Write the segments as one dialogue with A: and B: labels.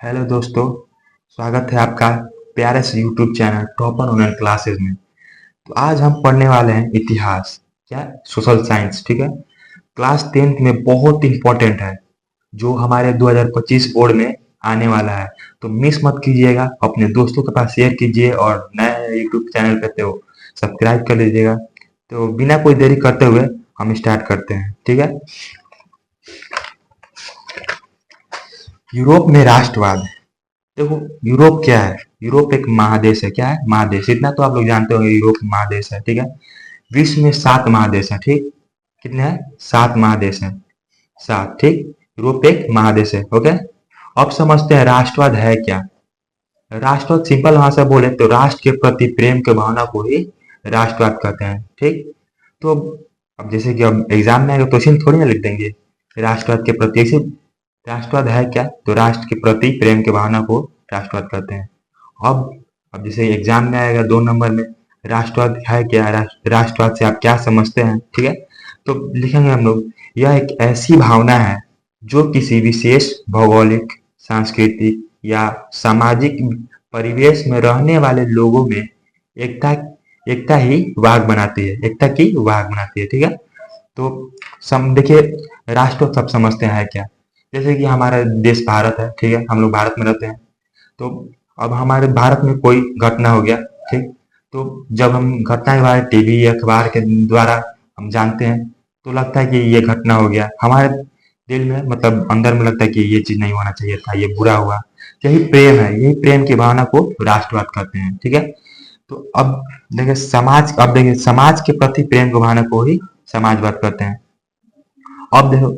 A: Hello दोस्तों। स्वागत है आपका प्यारे से YouTube channel topper online classes में। तो आज हम पढ़ने वाले हैं इतिहास, क्या सोशल साइंस। ठीक है, क्लास 10th में बहुत इंपॉर्टेंट है जो हमारे 2025 बोर्ड में आने वाला है। तो मिस मत कीजिएगा, अपने दोस्तों के पास शेयर कीजिए और नए यूट्यूब चैनल पे तो सब्सक्राइब कर लीजिएगा। तो बिना कोई देरी करते हुए हम स्टार्ट करते हैं। ठीक है, यूरोप में राष्ट्रवाद। देखो, यूरोप क्या है? यूरोप एक महादेश है। क्या है? महादेश। इतना तो आप लोग जानते होंगे, यूरोप महादेश है। ठीक है, विश्व में 7 महादेश है। ठीक, कितने हैं? 7 महादेश हैं। 7। ठीक, यूरोप एक महादेश है। ओके, अब समझते हैं राष्ट्रवाद है क्या। राष्ट्रवाद सिंपल भाषा बोले तो राष्ट्र के प्रति प्रेम की भावना को ही राष्ट्रवाद कहते हैं। ठीक, तो अब जैसे कि अब एग्जाम में आएगा क्वेश्चन थोड़ी ना लिख देंगे राष्ट्रवाद के प्रति। ऐसे राष्ट्रवाद है क्या, तो राष्ट्र के प्रति प्रेम की भावना को राष्ट्रवाद कहते हैं। अब जैसे एग्जाम में आएगा 2 नंबर में, राष्ट्रवाद है क्या, राष्ट्रवाद से आप क्या समझते हैं। ठीक है, तो लिखेंगे हम लोग, यह एक ऐसी भावना है जो किसी विशेष भौगोलिक, सांस्कृतिक या सामाजिक परिवेश में रहने वाले लोगों में एकता एकता ही वाहक बनाती है, एकता की वाहक बनाती है। ठीक है, तो देखिए, राष्ट्र सब समझते हैं क्या। जैसे कि हमारा देश भारत है। ठीक है, हम लोग भारत में रहते हैं। तो अब हमारे भारत में कोई घटना हो गया। ठीक, तो जब हम घटना के बारे में टीवी या अखबार के द्वारा हम जानते हैं तो लगता है कि ये घटना हो गया, हमारे दिल में मतलब अंदर में लगता है कि ये चीज नहीं होना चाहिए था, ये बुरा हुआ। यही प्रेम है, यही प्रेम की भावना को राष्ट्रवाद कहते हैं। ठीक है, तो अब देखिए समाज के प्रति प्रेम की भावना को ही समाजवाद कहते हैं। अब देखो,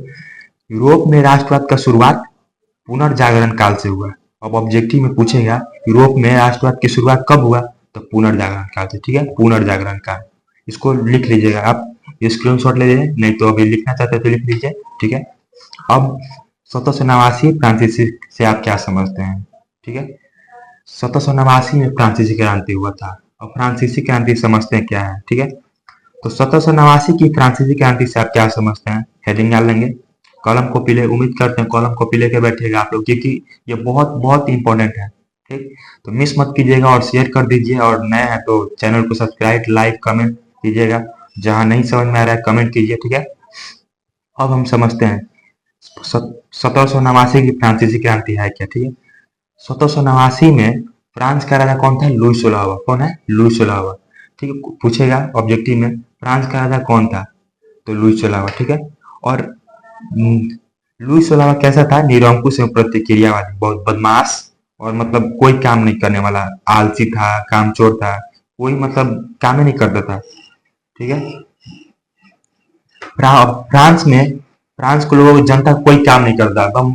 A: यूरोप में राष्ट्रवाद का शुरुआत पुनर्जागरण काल से हुआ। अब ऑब्जेक्टिव में पूछेगा यूरोप में राष्ट्रवाद की शुरुआत कब हुआ, तो पुनर्जागरण काल से। ठीक है, पुनर्जागरण काल, इसको लिख लीजिएगा आप, स्क्रीनशॉट ले लीजिए, नहीं तो अभी लिखना चाहते हो तो लिख लीजिए। ठीक है, अब 1789 फ्रांसीसी से आप क्या समझते हैं। ठीक है, 1789 में फ्रांसीसी क्रांति हुआ था। और फ्रांसीसी क्रांति समझते हैं क्या है। ठीक है, तो 1789 की फ्रांसीसी क्रांति से आप क्या समझते हैं, हेडिंग डाल लेंगे। कलम कॉपी ले, उम्मीद करते हैं कलम कॉपी लेके बैठिएगा आप लोग, क्योंकि ये बहुत बहुत इंपॉर्टेंट है। ठीक, तो मिस मत कीजिएगा और शेयर कर दीजिए, और नए हैं तो चैनल को सब्सक्राइब, लाइक, कमेंट कीजिएगा। जहां नहीं समझ में आ रहा है कमेंट कीजिए। ठीक है, अब हम समझते हैं 1789 की फ्रांसीसी क्रांति है क्या। ठीक है, 1789 में फ्रांस का राजा कौन था? लुई 16वां। कौन है? लुई 16वां। ठीक है, पूछेगा ऑब्जेक्टिव में फ्रांस का राजा कौन था, तो लुई 16वां। ठीक है, और लुई 16वां कैसा था? निरंकुश एवं प्रतिक्रियावादी, बहुत बदमाश और मतलब कोई काम नहीं करने वाला, आलसी था, कामचोर था, कोई मतलब काम ही नहीं करता था। ठीक है, फ्रांस में फ्रांस के लोगों की जनता कोई काम नहीं करता, एकदम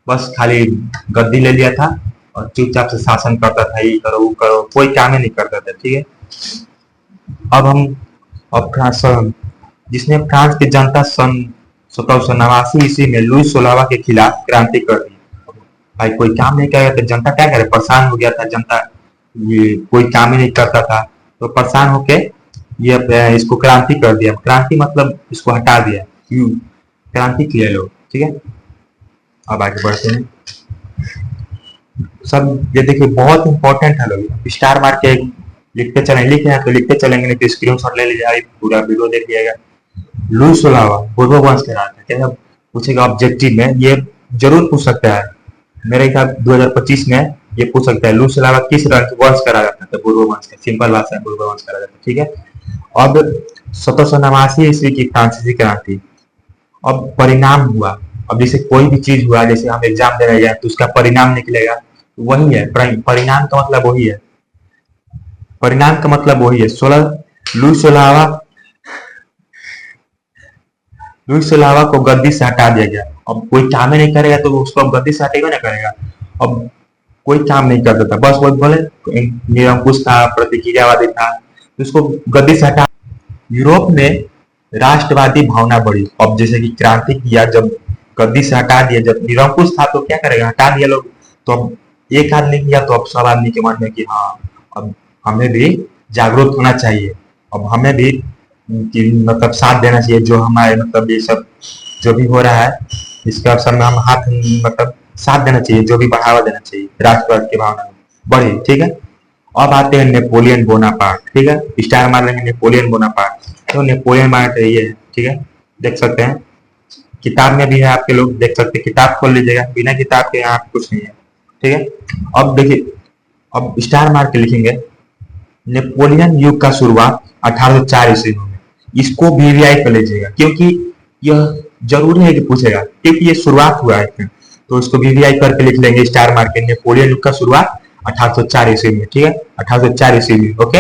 A: बस खाली गद्दी ले लिया था और चुपचाप से शासन करता था, ये करो वो करो, कोई काम ही नहीं करता था। ठीक है, अब हम अब फ्रांस जिसने फ्रांस की जनता सन 1789 में लुई 16वां के खिलाफ क्रांति कर दी। भाई कोई काम नहीं करेगा तो जनता क्या करे, परेशान हो गया था जनता, ये कोई काम ही नहीं करता था, तो परेशान होके ये इसको क्रांति कर दिया। क्रांति मतलब इसको हटा दिया, क्यों क्रांति किए लोग। ठीक है, अब आगे बढ़ते हैं। सब ये देखिए बहुत इंपॉर्टेंट है लोग, स्टार मार के लिखते चलें, लिखे हैं तो लिखते चलेंगे, नहीं तो स्क्रीन शॉट ले लीजिए, पूरा वीडियो देखिएगा। लुई 16वां पूर्व वंश के राजा, क्या पूछेगा ऑब्जेक्टिव में, ये जरूर पूछ सकता है मेरे ख्याल 2025 में ये पूछ सकता है, लुई 16वां किस वंश का राजा था, तो पूर्व वंश का। सिंपल भाषा है, पूर्व वंश का राजा था। ठीक है, अब 1789 की फ्रांसीसी क्रांति, अब परिणाम हुआ। अब जैसे कोई भी चीज हुआ, जैसे हम एग्जाम दे रहे हैं तो उसका परिणाम निकलेगा, वही है परिणाम का मतलब वही है, परिणाम का मतलब वही है। लुई 16वां लुई 16वां को गद्दी से हटा दिया गया। अब कोई काम ही नहीं करेगा तो उसको अब गद्दी से हटेगा ना करेगा। अब कोई काम नहीं करता था, बस वो बोले निरंकुश था, प्रतिक्रियावादी था, तो उसको गद्दी से हटा। यूरोप में राष्ट्रवादी भावना बढ़ी। अब जैसे कि क्रांति किया, जब गद्दी से हटा दिया, जब निरंकुश था तो क्या करेगा, हटा दिया लोग, तो अब एक आदमी किया तो अब सब आदमी के मन में कि हाँ अब हमें भी जागरूक होना चाहिए, अब हमें भी कि मतलब साथ देना चाहिए, जो हमारे मतलब ये सब जो भी हो रहा है इसका सब में हम हाथ मतलब साथ देना चाहिए, जो भी बढ़ावा देना चाहिए, राष्ट्रवाद की भावना बढ़े, ठीक है। अब आते हैं नेपोलियन बोनापार्ट, ठीक है, स्टार मार लेंगे नेपोलियन बोनापार्ट। तो नेपोलियन बोनापार्ट ये है, ठीक है, देख सकते हैं, किताब में भी है, आपके लोग देख सकते हैं, किताब खोल लीजिएगा, बिना किताब के यहाँ कुछ नहीं है, ठीक है। अब देखिए, अब स्टार मार के लिखेंगे नेपोलियन युग का शुरुआत 1804 ईस्वी में। इसको वीवीआई कर लीजिएगा, क्योंकि यह जरूरी है कि पूछेगा, क्योंकि ये शुरुआत हुआ है, तो इसको वीवीआई करके लिख लेंगे स्टार मार के, नेपोलियन युग का शुरुआत 1804 ईस्वी में, ठीक है, 1804 ईस्वी में, ओके।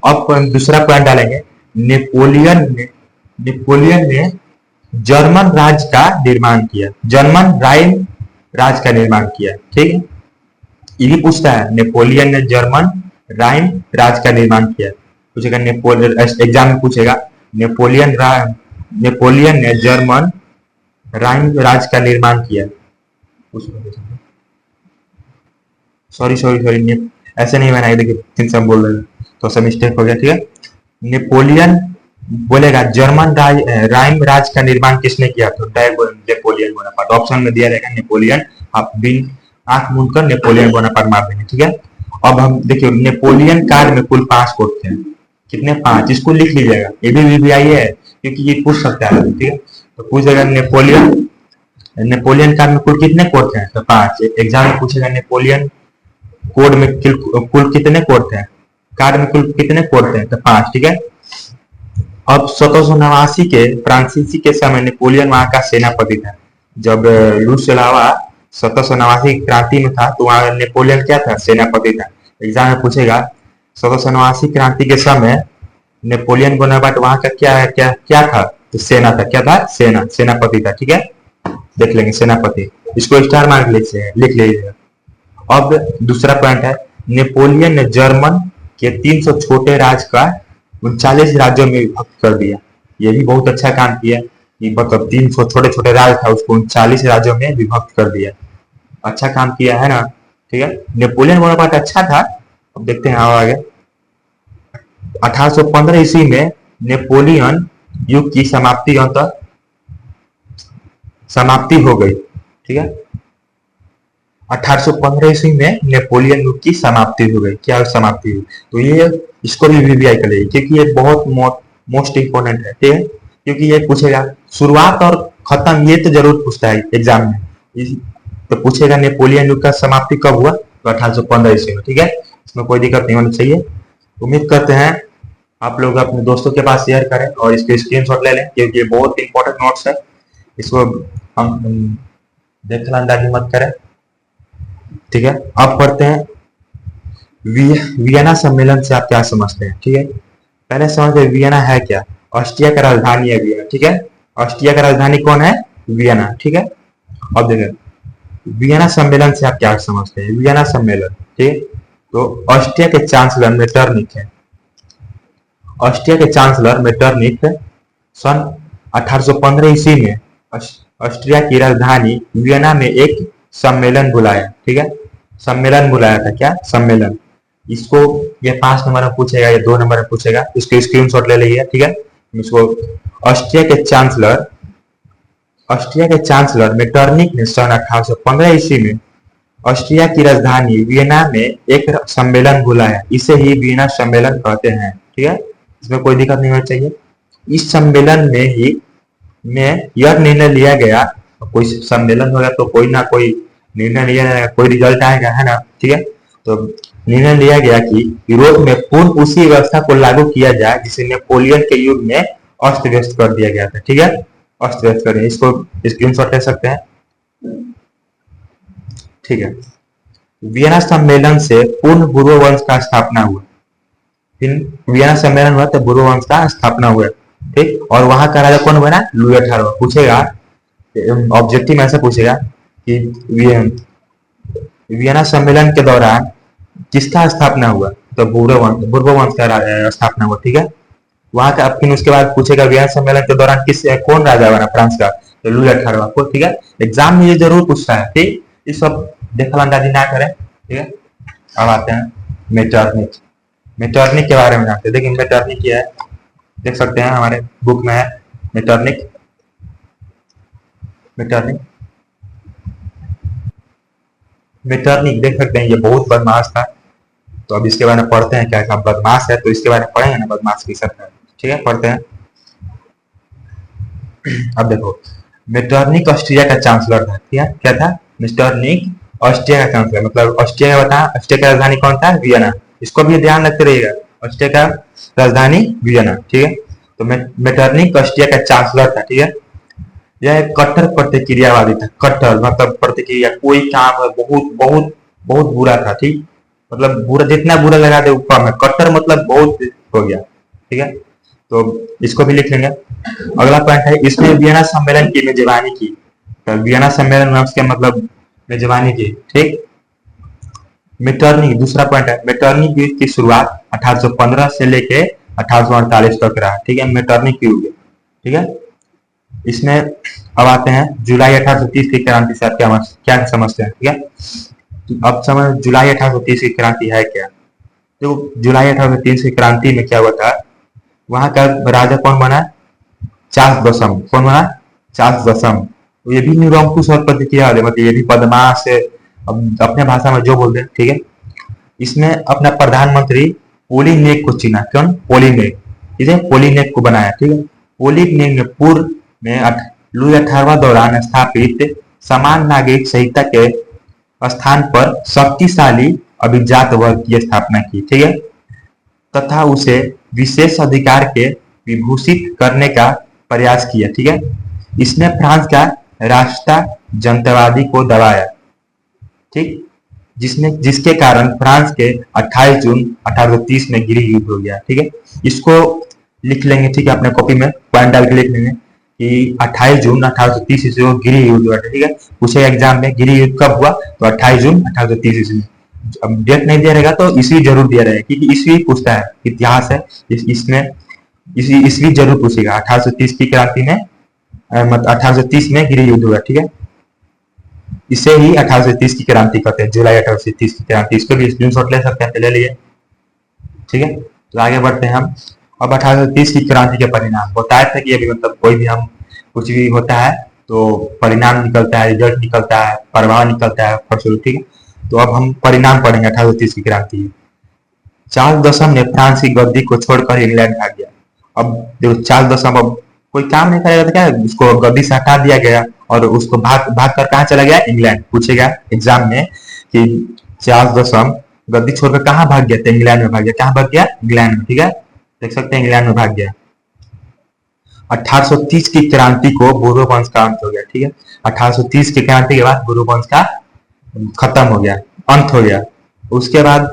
A: अब दूसरा पॉइंट डालेंगे, नेपोलियन ने जर्मन राज्य का निर्माण किया, जर्मन राइन राज्य का निर्माण किया, ठीक है। ये भी पूछता है, नेपोलियन ने जर्मन राइन राज्य का निर्माण किया, पूछेगा नेपोलियन, एग्जाम में पूछेगा नेपोलियन ने जर्मन राइन राज्य का निर्माण किया। सॉरी सॉरी सॉरी, ऐसे नहीं बनाया, देखिए तीन सब बोल रहे हैं तो सब मिस्टेक हो गया, ठीक है। नेपोलियन बोलेगा जर्मन राइन राज्य का निर्माण किसने किया, तो नेपोलियन बोनापार्ट, ऑप्शन में दिया रहेगा नेपोलियन, आप बिन आंख मूंद कर नेपोलियन बोनापार्ट मार देंगे, ठीक है। अब हम देखिए, नेपोलियन काल में कुल 5 कोट थे, कितने, 5, इसको लिख लीजिएगा, ये भी वीवीआई है, क्योंकि ये पूछ सकता है, ठीक है। तो पूछेगा नेपोलियन काल में कुल कितने कोट थे, तो 5, एग्जाम में पूछेगा नेपोलियन कोड में कुल कितने कोट थे, काल में कुल कितने कोट थे, तो 5, ठीक है। अब 1789 के फ्रांसीसी के समय नेपोलियन वहां का सेनापति था, जब लूस चलावा 1789 क्रांति में था, तो वहां नेपोलियन क्या था, सेनापति था। एग्जाम में पूछेगा 1789 क्रांति के समय नेपोलियन बोनापार्ट वहां का क्या क्या क्या था, तो सेना था, क्या था, सेना, सेनापति था, ठीक है, देख लेंगे सेनापति, इसको स्टार मार्क लिख लीजिएगा। अब दूसरा पॉइंट है, नेपोलियन ने जर्मन के 300 छोटे राज्य का 39 राज्यों में विभक्त कर दिया, ये भी बहुत अच्छा काम किया, मतलब 300 छोटे छोटे राज्य था, उसको 39 राज्यों में विभक्त कर दिया, अच्छा काम किया है ना, ठीक है। नेपोलियन बोनापार्ट अच्छा था। अब देखते हैं आगे, 1815 ईस्वी में नेपोलियन युग की समाप्ति हो गई, ठीक है, 1815 ईस्वी में नेपोलियन युग की समाप्ति हो गई, क्या समाप्ति हुई, तो ये इसको भी वीवीआई कर लेगी, क्योंकि ये बहुत मोस्ट इंपोर्टेंट है, ठीक है, क्योंकि ये पूछेगा शुरुआत और खत्म, ये तो जरूर पूछता है एग्जाम में, तो पूछेगा नेपोलियन युग का समाप्ति कब हुआ, तो 1815 ईस्वी में, ठीक है, इसमें कोई दिक्कत नहीं होनी चाहिए। उम्मीद करते हैं आप लोग अपने दोस्तों के पास शेयर करें और इसके स्क्रीनशॉट ले लें, क्योंकि ये बहुत इंपॉर्टेंट नोट्स है, इसको हम देखलांदाजी मत करें, ठीक है। अब पढ़ते हैं वियना सम्मेलन से आप क्या समझते हैं, ठीक है। पहले समझते हैं वियना है क्या, ऑस्ट्रिया का राजधानी है वियना, ठीक है, ऑस्ट्रिया का राजधानी कौन है, वियना, ठीक है। अब देखें वियना सम्मेलन से आप क्या समझते हैं, वियना सम्मेलन, ठीक, तो ऑस्ट्रिया के चांसलर मेटरनिक है, ऑस्ट्रिया के चांसलर मेटरनिक सन 1815 ईस्वी में ऑस्ट्रिया की राजधानी वियना में एक सम्मेलन बुलाया, ठीक है, सम्मेलन बुलाया था, क्या सम्मेलन, इसको ये 5 नंबर में पूछेगा, ये 2 नंबर में पूछेगा, इसको स्क्रीनशॉट ले लीजिए, ठीक है। इसको ऑस्ट्रिया के चांसलर मेटरनिक ने सन 1815 ईस्वी में ऑस्ट्रिया की राजधानी वियना में एक सम्मेलन बुलाया, इसे ही वियना सम्मेलन कहते हैं, ठीक है, इसमें कोई दिक्कत नहीं होनी चाहिए। इस सम्मेलन में यह निर्णय लिया गया, कोई सम्मेलन होगा तो कोई ना कोई निर्णय लिया जाएगा, कोई रिजल्ट आएगा, है ना, ठीक है। तो निर्णय लिया गया कि यूरोप में पूर्ण उसी व्यवस्था को लागू किया जाए जिसे नेपोलियन के युग में अस्त व्यस्त कर दिया गया था, ठीक है, अस्त व्यस्त करें, इसको स्क्रीनशॉट ले सकते हैं, ठीक है। वियना सम्मेलन से पूर्ण बुर्बो वंश का स्थापना हुआ, वियना सम्मेलन हुआ तो बुर्बो वंश का स्थापना हुआ, ठीक, और वहां का राजा कौन बना, लुई 18वां, पूछेगा ऑब्जेक्टिव में ऐसा पूछेगा कि वियना सम्मेलन के दौरान किसका स्थापना हुआ, तो बुर्बो वंश का स्थापना हुआ, ठीक है। वहां का फिर उसके बाद पूछेगा वियना सम्मेलन के दौरान कौन राजा बना फ्रांस का, तो लुई 18वां को, ठीक है, एग्जाम में ये जरूर पूछता है, ठीक, ये सब दखलंदाजी ना करें, ठीक है। अब आते हैं मेटरनिक, मेटरनिक के बारे में जानते हैं, देखिए मेटरनिक क्या है, देख सकते हैं हमारे बुक में है मेटरनिक, मेटरनिक देख सकते हैं, ये बहुत बदमाश था। तो अब इसके बारे में पढ़ते हैं, क्या क्या बदमाश है, तो इसके बारे में पढ़ेंगे ना, बदमाश की सरकार। ठीक है, पढ़ते हैं। अब देखो, मेटरनिक ऑस्ट्रिया का चांसलर था। क्या था? मेटरनिक ऑस्ट्रिया का चांसलर, मतलब ऑस्ट्रिया का बता, ऑस्ट्रिया का राजधानी कौन था? वियना। इसको भी ध्यान रखते रहिएगा, ऑस्ट्रिया का राजधानी वियना। ठीक है, तो मेटरनिक ऑस्ट्रिया का चांसलर था। ठीक है, यह एक कट्टर प्रतिक्रियावादी था। कट्टर मतलब प्रतिक्रिया, कोई काम है बहुत बहुत बहुत बुरा था। ठीक, मतलब बुरा, जितना बुरा लगा दे वो कम है। कट्टर मतलब बहुत हो गया। ठीक है, तो इसको भी लिख लेंगे। अगला पॉइंट है, इसने वियना सम्मेलन की मेजबानी की। तो वियना सम्मेलन में उसके मतलब मेजबानी की। ठीक, मेटरनिक, दूसरा पॉइंट है, मेटरनिक युद्ध की शुरुआत 1815 से लेके 1848 तक रहा। ठीक है, मेटरनिक युद्ध। ठीक है, इसमें अब आते हैं जुलाई 1830 की क्रांति से आप क्या समझते हैं? ठीक है, अब समझ जुलाई 1830 की क्रांति है क्या। तो जुलाई 1830 की क्रांति में क्या हुआ था, वहां का राजा कौन बना? चार्ल्स दशम। कौन बना? चार्ल्स दशम। तो ये भी निरंकुश और प्रतिक्रिया वाले, मतलब ये भी बदमाश है, अब अपने भाषा में जो बोलते हैं। ठीक है, इसमें अपना प्रधानमंत्री पोलीनेक को चुना। कौन? पोलीनेक। इसे पोलीनेक को बनाया। ठीक है, पोलीनेक ने पूर्व में लुई 18वां दौरान स्थापित समान नागरिक संहिता के स्थान पर शक्तिशाली अभिजात वर्ग की स्थापना की। ठीक है, तथा उसे विशेष अधिकार के विभूषित करने का प्रयास किया। ठीक है, इसने फ्रांस का राष्ट्र जनतावादी को दबाया। ठीक, जिसके कारण फ्रांस के 28 जून 1830 में गृह युद्ध हो गया। ठीक है, इसको लिख लेंगे। ठीक है, अपने कॉपी में पॉइंट डाल के लिख लेंगे कि 28 जून 1830 ईस्वी को गृह युद्ध हुआ। ठीक है, पूछे एग्जाम में गृह युद्ध कब हुआ, तो 28 जून 1830 ईस्वी में। अब डेट नहीं दिया रहेगा तो ईस्वी जरूर दिया रहेगा, क्योंकि ईस्वी पूछता है, इतिहास है, इसमें ईस्वी जरूर पूछेगा। 1830 की क्रांति में, मतलब 1830 में गृह युद्ध हुआ। ठीक है, इसे ही 1830 की क्रांति कहते हैं, जुलाई 1830 की क्रांति। इसको भी स्क्रीनशॉट ले सकते हैं, ले लिए। ठीक है, तो आगे बढ़ते हैं हम। अब 1830 की क्रांति के परिणाम बताए थे कि अभी मतलब कोई भी हम कुछ भी होता है तो परिणाम निकलता है, रिजल्ट निकलता है, प्रभाव निकलता है, फलस्वरूप। ठीक है, तो अब हम परिणाम पढ़ेंगे 1830 की क्रांति। चार्ल्स दशम ने फ्रांस की गद्दी को छोड़कर इंग्लैंड भाग गया। अब देखो, चार्ल्स दशम अब कोई काम नहीं करेगा तो क्या, उसको गद्दी से हटा दिया गया और उसको भाग भाग कर कहाँ चला गया? इंग्लैंड। पूछेगा एग्जाम में कि चार्ल्स दशम गद्दी छोड़कर कहाँ भाग गया? तो इंग्लैंड में भाग गया। कहाँ भाग गया? इंग्लैंड में। ठीक है, देख सकते हैं इंग्लैंड में भाग गया। 1830 की क्रांति को बोरो वंश का अंत हो गया। ठीक है, 1830 की क्रांति के बाद बोरो वंश का खत्म हो गया, अंत हो गया। उसके बाद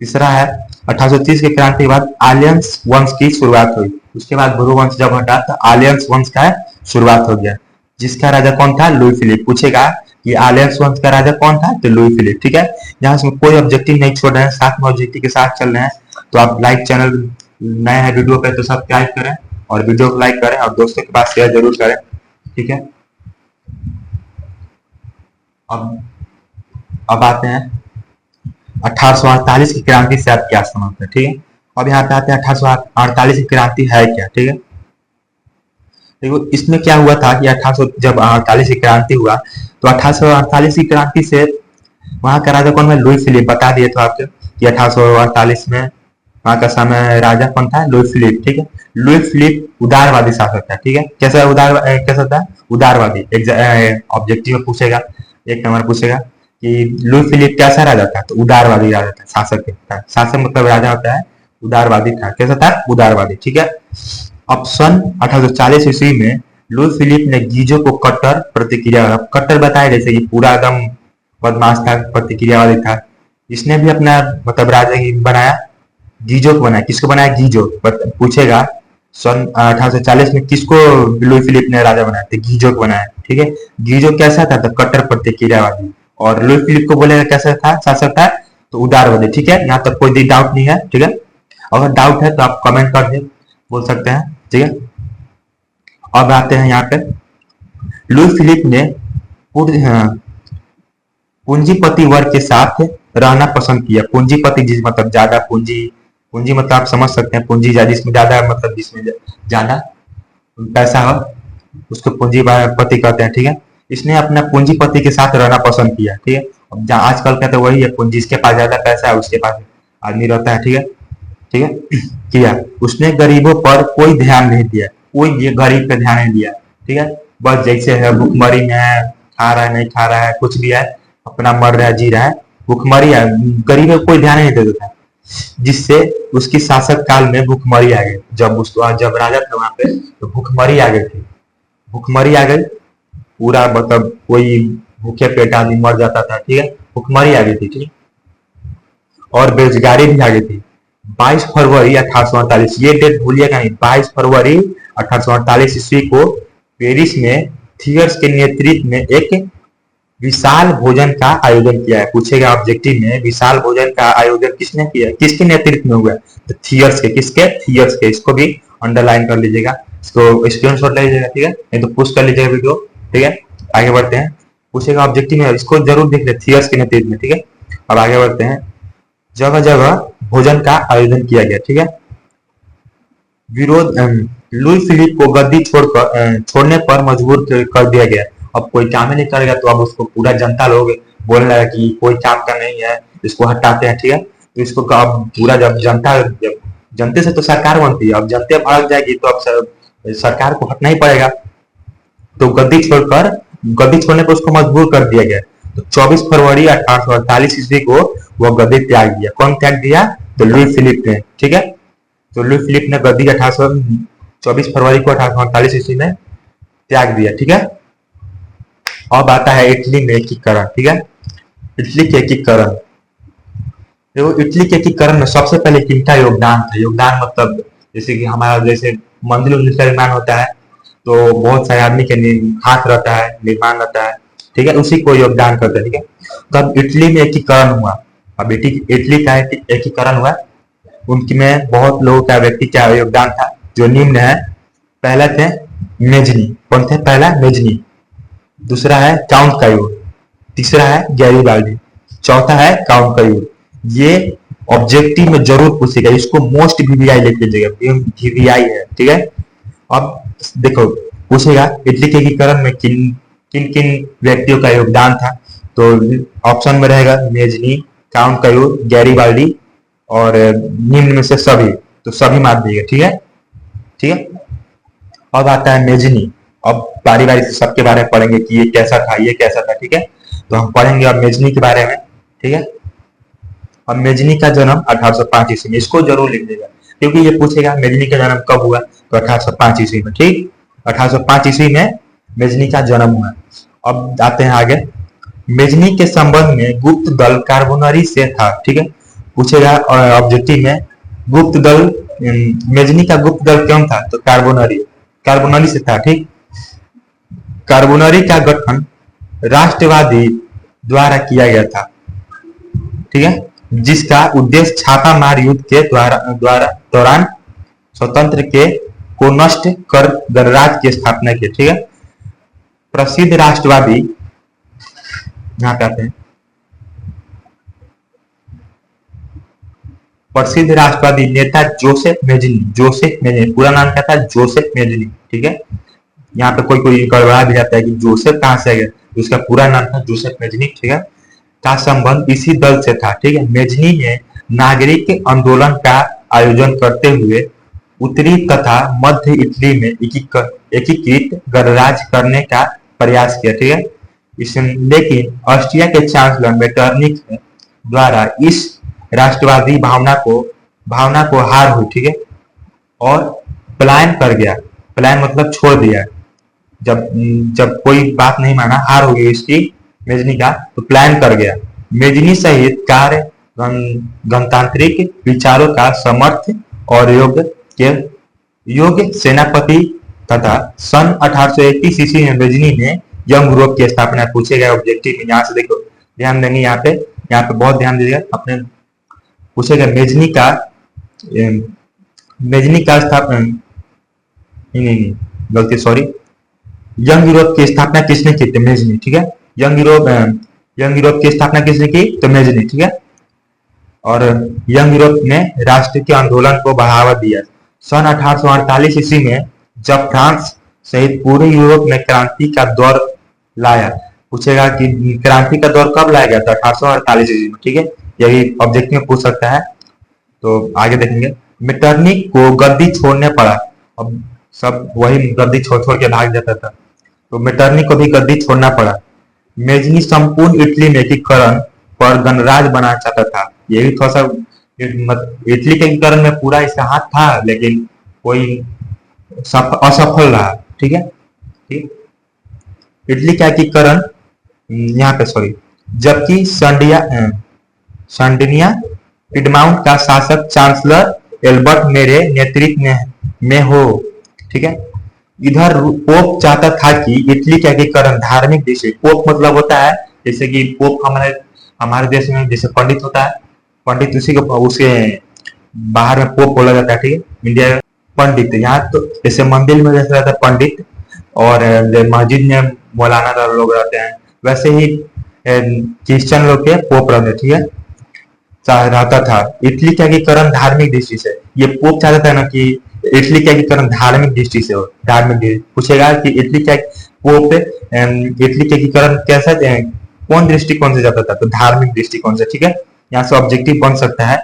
A: तीसरा है, 1830 की क्रांति के बाद आलियंस वंश की शुरुआत हुई। उसके बाद बोरो वंश जब हटा तो आलियंस वंश का शुरुआत हो गया, जिसका राजा कौन था? Louis Philippe. पूछेगा कि आलियंस वंश का राजा कौन था? तो लुई फिलिप। ठीक है, यहाँ से कोई ऑब्जेक्टिव नहीं छोड़ रहे हैं, साथ में ऑब्जेक्टिव के साथ चल रहे हैं। तो आप लाइक, चैनल नए हैं वीडियो पे तो सब्सक्राइब करें और वीडियो को लाइक करें और दोस्तों के पास शेयर जरूर करें। ठीक है, अब आते हैं 1848 की क्रांति से आप क्या समझते हैं। ठीक है, अब यहाँ पे आते हैं 1848 की क्रांति है क्या। ठीक है, देखो इसमें क्या हुआ था कि 1800 जब 48 की क्रांति हुआ तो 1848 की क्रांति से वहां का राजा कौन है? Louis Philippe. बता दिए तो आपको कि 1848 में वहां का समय राजा कौन था? Louis Philippe. ठीक है, लुई फिलिप उदारवादी शासक था। ठीक है, कैसा था? उदारवादी। ऑब्जेक्टिव में पूछेगा, एक नंबर पूछेगा कि लुई फिलिप कैसा राजा था? तो उदारवादी राजा था, शासक था। शासक मतलब राजा होता है, उदारवादी था। कैसा था? उदारवादी। ठीक है, अब सन 1840 ईस्वी में लुई फिलिप ने गीजो को कट्टर प्रतिक्रिया, कट्टर बताया जैसे कि पूरा एकदम बदमाश था, प्रतिक्रियावादी था। इसने भी अपना मतलब राजा ही बनाया, गीजो को बनाया। किसको बनाया? गीजो। पूछेगा सन 1840 में किसको लुई फिलिप ने राजा बनाया? तो गीजो को बनाया। ठीक है, गीजो कैसा था? तो कट्टर प्रतिक्रियावादी। और लुई फिलिप को बोलेगा कैसा था? शासक था, तो उदारवादी। ठीक है, यहाँ तक कोई डाउट नहीं है। ठीक है, अगर डाउट है तो आप कमेंट कर दे, बोल सकते हैं। ठीक है, अब आते हैं यहाँ पे, लुई फिलिप ने पूंजीपति वर्ग के साथ रहना पसंद किया। पूंजीपति जिस मतलब ज्यादा पूंजी, पूंजी मतलब आप समझ सकते हैं, पूंजी जिसमें ज्यादा मतलब जिसमें ज्यादा पैसा हो उसको पूंजीपति कहते हैं। ठीक है, इसने अपना पूंजीपति के साथ रहना पसंद किया। ठीक है, अब जहाँ आजकल का तो वही है, जिसके पास ज्यादा पैसा है उसके पास आदमी रहता है, ठीक है, ठीक है। किया, उसने गरीबों पर कोई ध्यान नहीं दिया, कोई ये गरीब पे ध्यान नहीं दिया, ठीक है। बस जैसे है भुखमरी में है, खा रहा है नहीं खा रहा है कुछ भी है, अपना मर रहा है जी रहा है, भुखमरी है, गरीब को कोई ध्यान नहीं देता था, जिससे उसकी शासक काल में भुखमरी आ गई। जब राजा था वहां पे तो भुखमरी आ गई थी, भुखमरी आ गई, पूरा मतलब कोई भूखे पेट आदमी मर जाता था, ठीक है, भुखमरी आ गई थी, ठीक। और बेरोजगारी भी आ गई थी। 22 फरवरी 1848, ये डेट भूलिएगा नहीं, 22 फरवरी 1848 ईस्वी को पेरिस में थियर्स के नेतृत्व में एक विशाल भोजन का आयोजन किया है। पूछेगा ऑब्जेक्टिव में, विशाल भोजन का आयोजन किसने किया है, किसके नेतृत्व में हुआ है, तो थियर्स के, किसके, थियर्स के। इसको भी अंडरलाइन कर लीजिएगा, इसको स्क्रीनशॉट ले लीजिएगा, ठीक है, नहीं तो पुश कर लीजिएगा वीडियो, ठीक है। आगे बढ़ते हैं, पूछेगा ऑब्जेक्टिव में, इसको जरूर देख ले, थियर्स के नेतृत्व में, ठीक है। अब आगे बढ़ते हैं, जगह जगह भोजन का आयोजन किया गया, ठीक है। विरोध, लुई फिलिप को गद्दी छोड़ने पर मजबूर कर दिया गया। अब कोई काम ही नहीं करेगा तो अब उसको पूरा जनता लोग बोलने लगा कि कोई काम का नहीं है, इसको हटाते हैं, ठीक है। तो इसको अब पूरा जब जनते से तो सरकार बनती है, अब जनता भड़क जाएगी तो अब सरकार को हटना ही पड़ेगा, तो गद्दी छोड़ने पर उसको मजबूर कर दिया गया। तो 24 फरवरी 1848 ईस्वी को वह गद्दी त्याग दिया। कौन त्याग दिया, तो लुई फिलिप ने, ठीक है। तो लुई फिलिप ने गद्दी 24 फरवरी को 1848 ईस्वी में त्याग दिया, ठीक है। अब आता है इटली में एकीकरण, ठीक है, इटली के एकीकरण। देखो इटली के एकीकरण में सबसे पहले किनका योगदान था, योगदान मतलब जैसे कि हमारा जैसे मंदिर का निर्माण होता है तो बहुत सारे आदमी के हाथ रहता है, निर्माण रहता है, ठीक है, उसी को योगदान करते हैं, ठीक है। तब इटली में एकीकरण हुआ, अब इटली का एकीकरण हुआ, उनकी में बहुत लोगों का व्यक्ति का योगदान था जो निम्न है। पहला थे मेजनी, कौन थे, पहला मेजनी, दूसरा है काउंट कायूर, तीसरा है गैरीबाल्डी, चौथा है काउंट कायूर। ये ऑब्जेक्टिव में जरूर पूछेगा, इसको मोस्ट वीवीआई लिख लीजिएगा, वीवीआई है, ठीक है। अब देखो पूछेगा इटली के एकीकरण में किन किन किन व्यक्तियों का योगदान था, तो ऑप्शन में रहेगा मेजनी, काउंट कायूर, गैरीबाल्डी और निम्न में से सभी, तो सभी मार दिएगा, ठीक है, ठीक है। अब आता है मेजनी, अब बारी बारी से सबके बारे में पढ़ेंगे कि ये कैसा था, ये कैसा था, ठीक है। तो हम पढ़ेंगे अब मेजनी के बारे में, ठीक है। अब मेजनी का जन्म 1805 ईस्वी में, इसको जरूर लिख देगा क्योंकि ये पूछेगा मेजनी का जन्म कब हुआ, तो 1805 ईस्वी में, ठीक, 1805 ईस्वी में मेजनी का जन्म हुआ। अब आते हैं आगे, मेजनी के संबंध में गुप्त दल कार्बोनरी से था, ठीक है, पूछेगा ऑब्जेक्टिव में गुप्त दल, मेजनी का गुप्त दल क्यों था, तो कार्बोनरी से था, ठीक। कार्बोनरी का गठन राष्ट्रवादी द्वारा किया गया था, ठीक है, जिसका उद्देश्य छापामार युद्ध के दौरान स्वतंत्र के को नष्ट कर गणराज्य की स्थापना की, ठीक है। प्रसिद्ध राष्ट्रवादी, यहाँ पे आते हैं, प्रसिद्ध राष्ट्रवादी नेता जोसेफ मेजनी, पूरा नाम क्या था, जोसेफ मेजनी, ठीक है। यहाँ पे कोई गड़बड़ा भी जाता है कि जोसेफ कहाँ से आ गया, तो उसका पूरा नाम था जोसेफ मेजनी, ठीक है, का संबंध इसी दल से था, ठीक है। मेजनी ने नागरिक आंदोलन का आयोजन करते हुए उत्तरी तथा मध्य इटली में एकीकृत गणराज्य करने का प्रयास किया, ठीक है। लेकिन ऑस्ट्रिया के चांसलर मेटरनिक द्वारा इस राष्ट्रवादी भावना को हार हुई, ठीक है, और पलायन कर गया, पलायन मतलब छोड़ दिया, जब कोई बात नहीं माना, हार हो गई इसकी मेजनी का, तो प्लान कर गया। मेजनी सहित कार्य गणतांत्रिक विचारों का समर्थ और योग्य सेनापति तथा सन 1831 ईस्वी में मेजनी ने यंग यूरोप की स्थापना। पूछेगा ऑब्जेक्टिव में, यहाँ से देखो ध्यान देंगे, यहाँ पे बहुत ध्यान दीजिएगा, अपने पूछेगा मेजनी का स्थापना, नहीं गलती, सॉरी, यंग यूरोप की स्थापना किसने की, तो मेजनी, ठीक है। यंग यूरोप की स्थापना किसने की, तो मेजनी, ठीक है। और यंग यूरोप ने राष्ट्र के आंदोलन को बढ़ावा दिया। सन 1848 ईस्वी में जब फ्रांस सहित पूरे यूरोप में क्रांति का दौर लाया, पूछेगा कि क्रांति का दौर कब लाया गया था, 1848 ईस्वी में, ठीक है। यही ऑब्जेक्टिव में पूछ सकता है। तो आगे देखेंगे, मेटरनिक को गद्दी छोड़ने पड़ा। अब सब वही गद्दी छोड़ छोड़ के भाग जाता था, तो मेटरनिक को भी गद्दी छोड़ना पड़ा। मेजनी संपूर्ण इटली में एकीकरण पर गणराज्य बनाना चाहता था। ये भी थोड़ा सा इटली के एकीकरण में पूरा इसका हाथ था, लेकिन कोई असफल रहा, ठीक है। ठीक, इटली का एकीकरण यहाँ पे सॉरी, जबकि सर्डिनिया पिडमाउंट का शासक चांसलर एल्बर्ट मेरे नेतृत्व में हो, ठीक है। इधर पोप चाहता था कि इटली का एकीकरण धार्मिक दृष्टि, पोप मतलब होता है जैसे कि पोप हमारे हमारे देश में जैसे पंडित होता है, पंडित उसी को उसके बाहर में पोप बोला जाता है, ठीक है। इंडिया में पंडित, यहाँ तो जैसे मंदिर में जैसे रहता है पंडित और मस्जिद में मौलाना लोग रहते हैं, वैसे ही क्रिश्चियन लोग के पोप रहते, ठीक है, रहता था। इटली का एकीकरण धार्मिक दृष्टि से, ये पोप चाहता था ना कि इटली का एकीकरण धार्मिक दृष्टि से हो। धार्मिक दृष्टि पूछेगा कि इटली का पोप इटली का एकीकरण कैसा कौन दृष्टिकोण से जाता था, तो धार्मिक दृष्टिकोण से, ठीक है। यहाँ से ऑब्जेक्टिव बन सकता है।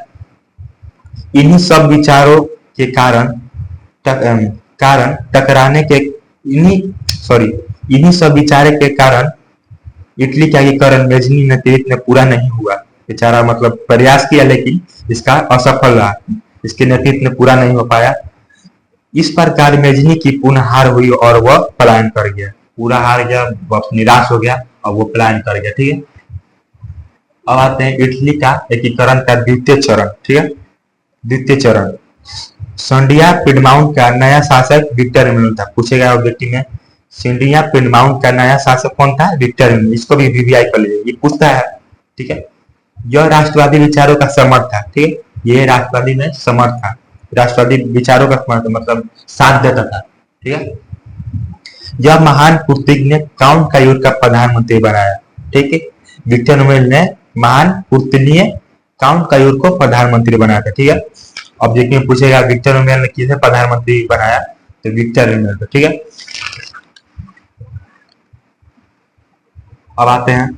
A: इन्हीं सब विचारों के कारण टकराने के इन्हीं सब विचारे के कारण इटली का एकीकरण मेजनी नेतृत्व में पूरा नहीं हुआ। बेचारा मतलब प्रयास किया लेकिन इसका असफल रहा, इसके नेतृत्व में पूरा नहीं हो पाया। इस प्रकार मेजनी की पुनः हार हुई और वह पलायन कर गया, पूरा हार गया, निराश हो गया और वो पलायन कर गया, ठीक है। अब आते हैं इटली का एकीकरण का द्वितीय चरण, ठीक है। द्वितीय चरण, सिंडिया पिडमाउंट का नया शासक विक्टर एमेनुएल था। पूछेगा ऑब्जेक्टिव में, सिंडिया पिडमाउंट का नया शासक कौन था, विक्टर एमेनुएल। इसको भी वीवीआई कर लीजिए, ये पूछता है, ठीक है। यह राष्ट्रवादी विचारों का समर्थ था, ठीक है, ये राष्ट्रवादी में समर्थ था, राष्ट्रवादी विचारों का समर्थ मतलब साथ देता था, ठीक है। यह महान पुर्तगाली ने काउंट कायूर का प्रधानमंत्री बनाया, ठीक है। विक्टर एमेनुएल ने महान पुर्तगाली काउंट कायूर को प्रधानमंत्री बनाया था, ठीक है। ऑब्जेक्टिव में पूछेगा विक्टर एमेनुएल ने किसे प्रधानमंत्री बनाया, तो विक्टर एमेनुएल को, ठीक है। अब आते हैं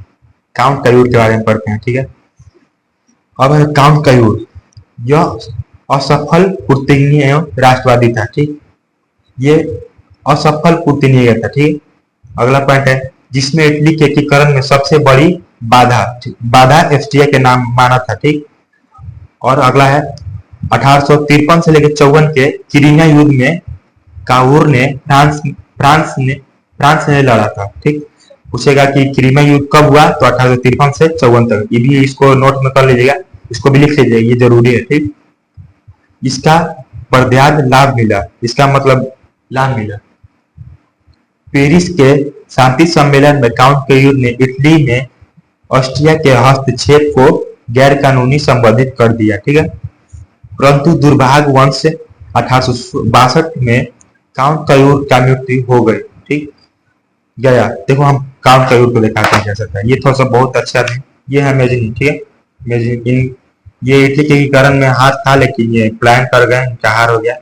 A: काउंट कायूर के बारे में पढ़ते हैं, ठीक है। अब है काउंट कायूर, यह असफल पुर्तगाली एवं राष्ट्रवादी था, ठीक। ये असफल पुर्तगाली था, ठीक। अगला पॉइंट है, जिसमें इटली के एकीकरण में सबसे बड़ी बाधा एस्टिया के नाम माना था, ठीक। और अगला है 1853 से लेकर 54 के क्रीमिया युद्ध में काऊर ने फ्रांस ने लड़ा था, ठीक। पूछेगा कि क्रीमिया युद्ध कब हुआ, तो 1853 से 54 तक। ये भी इसको नोट में कर लीजिएगा, इसको भी लिख लीजिएगा, ये जरूरी है, ठीक। इसका प्रत्याद लाभ मिला, इसका मतलब लाभ मिला। पेरिस के शांति सम्मेलन में काउंट कायूर ने इटली में ऑस्ट्रिया के हस्तक्षेप को गैर कानूनी संबोधित कर दिया, ठीक है। परंतु दुर्भाग्यवश 1862 में काउंट कायूर का मृत्यु हो गई, ठीक गया। देखो हम काउंट कायूर को दिखाते हैं कैसा था, ये थोड़ा सा बहुत अच्छा है। ये है मेजनी, ठीक है। मेजनी ये इटली के एकीकरण में हाथ था, लेकिन ये प्लान कर गए, इनका हार हो गया।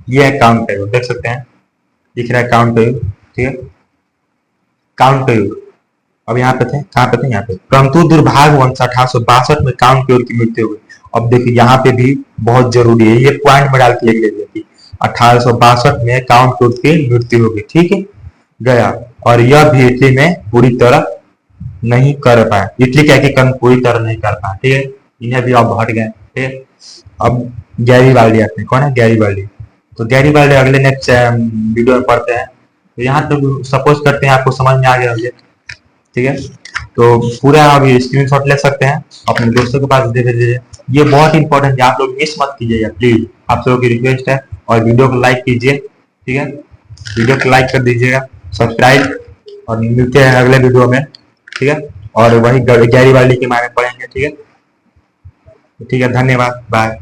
A: ये है काउंट कायूर, देख सकते हैं, दिख रहा है काउंट कायूर, ठीक है। काउंट कायूर अब यहाँ पे थे, कहाँ पे थे, यहाँ पे। परंतु दुर्भाग्यवश 1862 में काउंट कायूर की मृत्यु हो गई। अब देखिए यहाँ पे भी बहुत जरूरी है, ये पॉइंट में डाल के लिख लीजिए कि 1862 में काउंट कायूर की मृत्यु हो गई, ठीक है, गया। और यह भी इटली में पूरी तरह नहीं कर पाया, इटली का एकीकरण पूरी तरह नहीं कर पाया, ठीक है। इन्हें भी अब हट गए, ठीक है। अब गैरीबाल्डी आते हैं, कौन है गैरीबाल्डी, तो गैरीबाल्डी अगले नेक्स्ट वीडियो में पढ़ते हैं। तो यहाँ तो सपोज करते हैं आपको समझ में आ गया होगा, ठीक है। तो पूरा अभी स्क्रीनशॉट ले सकते हैं, अपने दोस्तों के पास दे दीजिए। ये बहुत इंपॉर्टेंट है, आप लोग मिस मत कीजिएगा प्लीज, आप लोगों की रिक्वेस्ट है। और वीडियो को लाइक कीजिए, ठीक है, वीडियो को लाइक कर दीजिएगा, सब्सक्राइब, और मिलते हैं अगले वीडियो में, ठीक है। और वही गैरीबाल्डी के बारे में पढ़ेंगे, ठीक है। ठीक है, धन्यवाद, बाय।